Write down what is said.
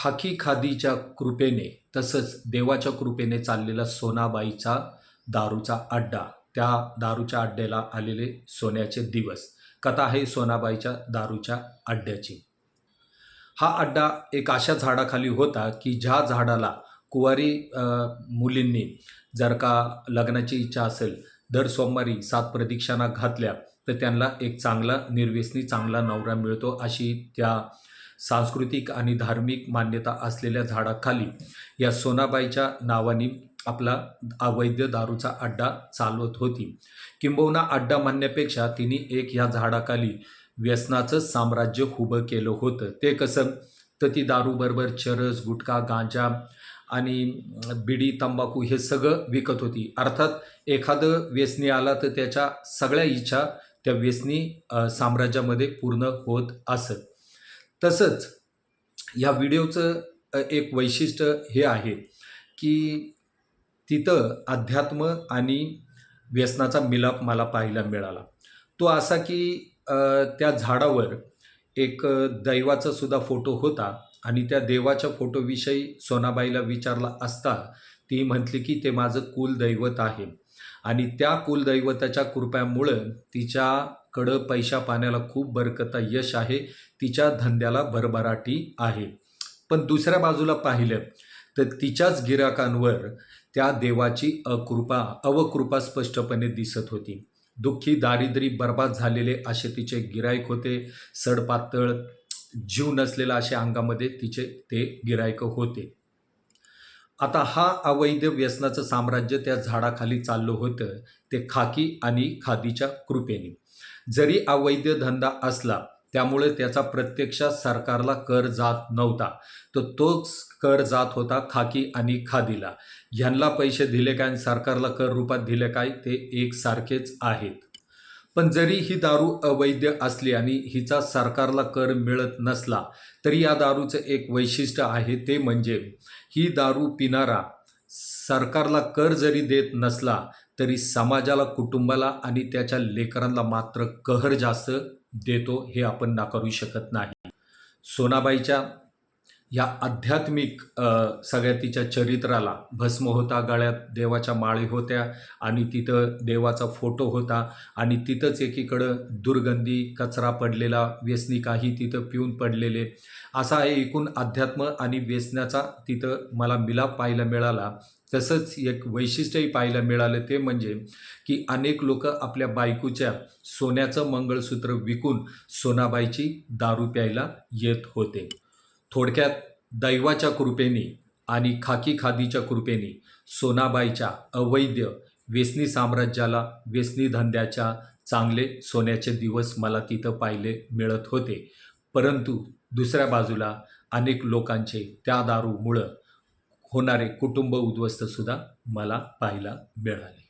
खाकी खादीच्या कृपेने तसंच देवाच्या कृपेने चाललेला सोनाबाईचा दारूचा अड्डा, त्या दारूच्या अड्ड्याला आलेले सोन्याचे दिवस. कथा आहे सोनाबाईच्या दारूच्या अड्ड्याची. हा अड्डा एक अशा झाडाखाली होता की ज्या झाडाला कुवारी मुलींनी जर का लग्नाची इच्छा असेल, दर सोमवारी 7 प्रदक्षिणा घातल्या तर त्यांना एक चांगला निर्व्यसनी चांगला नवरा मिळतो, अशी त्या सांस्कृतिक आणि धार्मिक मान्यता असलेल्या झाडाखाली या सोनाबाईच्या नावाने आपला अवैध दारूचा अड्डा चालवत होती. किंबहुना अड्डा म्हणण्यापेक्षा तिने एक ह्या झाडाखाली व्यसनाचं साम्राज्य उभं केलं होतं. ते कसं, तर ती दारूबरोबर चरस, गुटखा, गांजा आणि बिडी, तंबाखू हे सगळं विकत होती. अर्थात एखादं व्यसनी आला तर त्याच्या सगळ्या इच्छा त्या व्यसनी साम्राज्यामध्ये पूर्ण होत असत. तसंच या व्हिडिओचं एक वैशिष्ट्य हे आहे की तिथं अध्यात्म आणि व्यसनाचा मिलाप मला पाहायला मिळाला. तो असा की त्या झाडावर एक दैवाचा सुद्धा फोटो होता आणि त्या देवाच्या फोटोविषयी सोनाबाईला विचारला असता ती म्हटली की ते माझं कुलदैवत आहे आणि त्या कुलदैवताच्या कृपेमुळं तिच्याकडं पैशा पाण्याला खूप बरकत यश आहे, तिच्या धंद्याला भरभराटी आहे. पण दुसऱ्या बाजूला पाहिलं तर तिच्याच गिराकांवर त्या देवाची अवकृपा स्पष्टपणे दिसत होती. दुःखी, दारिद्र्य, बर्बाद झालेले असे तिचे गिराईक होते. सडपातळ, जीव नसलेला अशा अंगामध्ये तिचे ते गिराईक होते. आता हा अवैध व्यसनाचं साम्राज्य त्या झाडाखाली चाललं होतं ते खाकी आणि खादीच्या कृपेने. जरी अवैध धंदा असला त्यामुळे त्याचा प्रत्यक्षात सरकारला कर जात नव्हता, तर तोच कर जात होता खाकी आणि खादीला. ह्यांना पैसे दिले काय आणि सरकारला कर रूपात दिले काय ते एकसारखेच आहेत. पण जरी ही दारू अवैध असली आणि हिचा सरकारला कर मिळत नसला तरी या दारूचं एक वैशिष्ट्य आहे, ते म्हणजे ही दारू पिणारा सरकारला कर जरी देत नसला तरी समाजाला, कुटुंबाला आणि त्याच्या लेकरांना मात्र कहर जास्त देतो, हे आपण नाकारू शकत नाही. सोनाबाईच्या या आध्यात्मिक सगळ्या तिच्या चरित्राला भस्म होता, गळ्यात देवाच्या माळी होत्या आणि तिथं देवाचा फोटो होता आणि तिथंच एकीकडं दुर्गंधी, कचरा पडलेला, व्यसनी काही तिथं पिऊन पडलेले, असा हे एकूण अध्यात्म आणि व्यसनाचा तिथं मला मिलाप पाहायला मिळाला. तसंच एक वैशिष्ट्यही पाहायला मिळालं, ते म्हणजे की अनेक लोक आपल्या बायकोच्या सोन्याचं मंगळसूत्र विकून सोनाबाईची दारू प्यायला येत होते. थोडक्यात दैवाच्या कृपेने आणि खाकी खादीच्या कृपेने सोनाबाईच्या अवैध व्यसनी साम्राज्याला, व्यसनी धंद्याच्या चांगले सोन्याचे दिवस मला तिथं पाहिले मिळत होते. परंतु दुसऱ्या बाजूला अनेक लोकांचे त्या दारूमुळं होणारे कुटुंब उद्ध्वस्तसुद्धा मला पाहायला मिळाले.